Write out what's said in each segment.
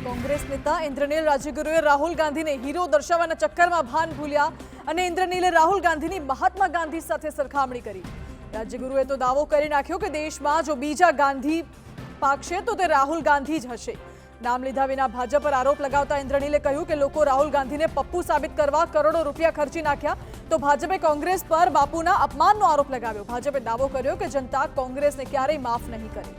કોંગ્રેસ નેતા ઇન્દ્રનીલ રાજ્યગુરુએ રાહુલ ગાંધીને હીરો દર્શાવવાના ચક્કરમાં ભાન ભૂલ્યા અને ઇન્દ્રનીલે રાહુલ ગાંધીની મહાત્મા ગાંધી સાથે સરખામણી કરી। રાજ્યગુરુએ તો દાવો કરી નાખ્યો કે દેશમાં જો બીજા ગાંધી પાકશે તો તે રાહુલ ગાંધી જ હશે। નામ લીધા વિના ભાજપ પર આરોપ લગાવતા ઇન્દ્રનીલે કહ્યું કે લોકો રાહુલ ગાંધીને પપ્પુ સાબિત કરવા કરોડો રૂપિયા ખર્ચી નાખ્યા તો ભાજપે કોંગ્રેસ પર બાપુના અપમાનનો આરોપ લગાવ્યો। ભાજપે દાવો કર્યો કે જનતા કોંગ્રેસને ક્યારેય માફ નહીં કરે।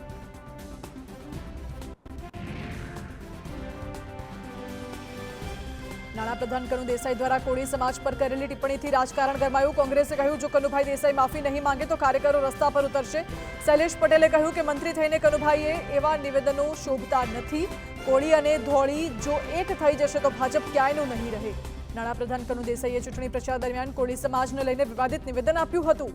નાણાપ્રધાન કનુ દેસાઈ દ્વારા કોળી સમાજ પર કરેલી ટિપ્પણીથી રાજકારણ ગરમાયું। કોંગ્રેસે કહ્યું જો કનુભાઈ દેસાઈ માફી નહીં માંગે તો કાર્યકરો રસ્તા પર ઉતરશે। શૈલેષ પટેલે કહ્યું કે મંત્રી થઈને કનુભાઈએ એવા નિવેદનો શોભતા નથી। કોળી અને ધોળી જો એક થઈ જશે તો ભાજપ ક્યાંયનું નહીં રહે। નાણાપ્રધાન કનુ દેસાઈએ ચૂંટણી પ્રચાર દરમિયાન કોળી સમાજને લઈને વિવાદિત નિવેદન આપ્યું હતું।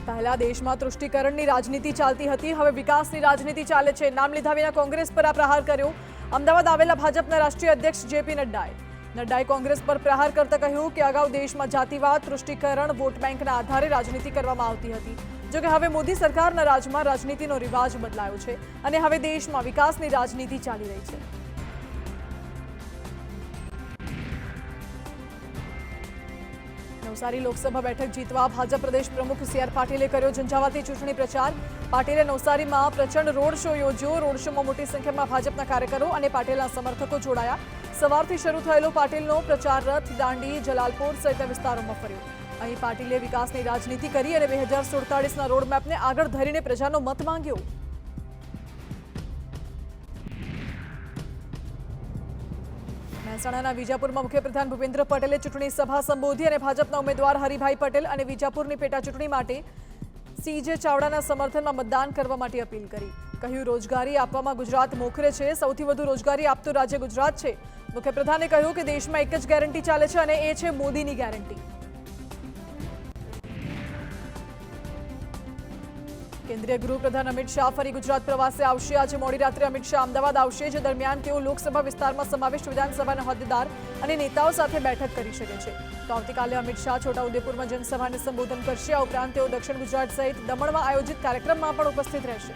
पहला देश में तुष्टिकरणनी राजनीति चालती हती, हवे विकासनी राजनीति चाले छे। नाम लीधा विना कांग्रेस पर आ प्रहार कर्यो। अमदावाद आवेला भाजपना राष्ट्रीय अध्यक्ष जेपी नड्डाए कांग्रेस पर प्रहार करता कह्युं के अगाऊ देश में जातिवाद तुष्टिकरण वोट बेंकना आधारे राजनीति करवामां आवती हती, जो कि हवे मोदी सरकारना राजमां राजनीतिनो रिवाज बदलायो छे अने हवे देशमां विकासनी राजनीति चाली रही छे। नवसारी लोकसभा बैठक जीतवा भाजप प्रदेश प्रमुख सीआर पाटीले कर्यो झंझावाती चूंटणी प्रचार। पाटीले नवसारीमां प्रचंड रोड शो योज्यो। रोड शोमां मोटी संख्यामां भाजपना कार्यकरो अने पाटीलना समर्थको जोडाया। सवारथी शरू थयेलो पाटीलनो प्रचार रथ दांडी जलालपुर सहितना विस्तारोमां फर्यो। અહીં પાટીલે વિકાસની રાજનીતિ કરી અને 2047ના રોડમેપને આગળ ધરીને પ્રજાનો મત માંગ્યો। મહેસાણાના વિજાપુરમાં મુખ્યપ્રધાન ભૂપેન્દ્ર પટેલે ચૂંટણી સભા સંબોધી અને ભાજપના ઉમેદવાર હરિભાઈ પટેલ અને વિજાપુરની પેટા ચૂંટણી માટે સીજે ચાવડાના સમર્થનમાં મતદાન કરવા માટે અપીલ કરી। કહ્યું રોજગારી આપવામાં ગુજરાત મોખરે છે, સૌથી વધુ રોજગારી આપતું રાજ્ય ગુજરાત છે। મુખ્યપ્રધાને કહ્યું કે દેશમાં એક જ ગેરંટી ચાલે છે અને એ છે મોદીની ગેરંટી। केन्द्रीय गृहप्रधान अमित शाह फरी गुजरात प्रवासे आवशे। आज मोडी रात्रे अमित शाह अमदावाद आवशे, जे दरमियान तेओ लोकसभा विस्तारमां समाविष्ट विधानसभाना होद्देदार अने नेताओ साथे बैठक करी शके छे। तो आवतीकाले अमित शाह छोटाउदेपुरमां जनसभाने संबोधन करशे। आ उपरांत तेओ दक्षिण गुजरात सहित दमणमां आयोजित कार्यक्रममां पण उपस्थित रहेशे।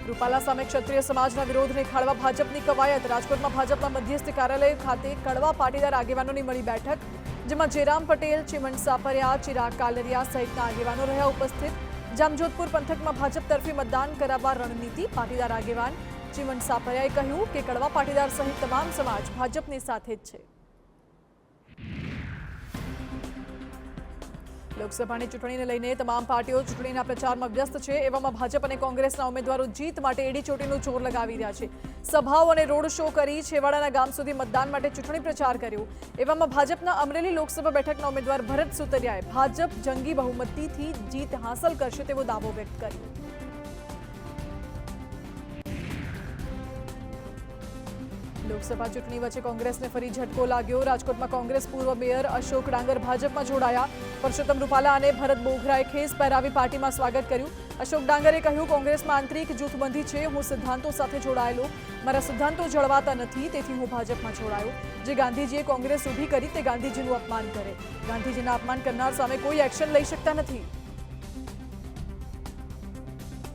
रूपाला सामे क्षत्रिय समाजना विरोधने खाळवा भाजपनी कवायत। राजकोटमां भाजपना मध्यस्थ कार्यालय खाते कड़वा पाटीदार आगेवानोनी मळी बैठक, जेमां जेराम पटेल, चिमन सापरिया, चिराग कालरिया सहितना आगेवानो रह्या उपस्थित। जामजोधपुर पंथकमां भाजप तरफी मतदान कराववा रणनीति। पाटीदार आगेवान चिमन सापरियाए कह्युं के कड़वा पाटीदार सहित तमाम समाज भाजपनी साथे ज छे। लोकसभाની ચૂંટણીને લઈને તમામ પાર્ટીઓ ચૂંટણીના પ્રચારમાં વ્યસ્ત છે। એવામાં ભાજપ અને કોંગ્રેસના ઉમેદવારો જીત માટે એડી ચોટીનું જોર લગાવી રહ્યા છે। સભાઓ અને રોડ શો કરી છેવાડાના ગામ સુધી મતદાન માટે ચૂંટણી પ્રચાર કર્યો। એવામાં ભાજપના અમરેલી લોકસભા બેઠકના ઉમેદવાર ભરત સુતરિયાએ ભાજપ જંગી બહુમતીથી જીત હાંસલ કરશે તેવો દાવો વ્યક્ત કર્યો। लोकसभा चूंटणी वच्चे कांग्रेसने फरी झटको लाग्यो। राजकोटमां कांग्रेस पूर्व मेयर अशोक डांगर भाजपमां जोड़ाया। परसोत्तम रूपाला अने भरत बोघराए खेस पहेरावी पार्टीमां स्वागत कर्युं। अशोक डांगरे कह्युं कांग्रेसमां आंतरिक जूथबंधी छे, हुं सिद्धांतो साथे जोड़ायेलो, मारा सिद्धांतो जळवाता नथी, तेथी हुं भाजपमां जोड़ायो। जे गांधीजीए कांग्रेस ऊभी करी ते गांधीजीनुं अपमान करे। गांधीजीना अपमान करनार सामे कोई एक्शन लई शकता नथी।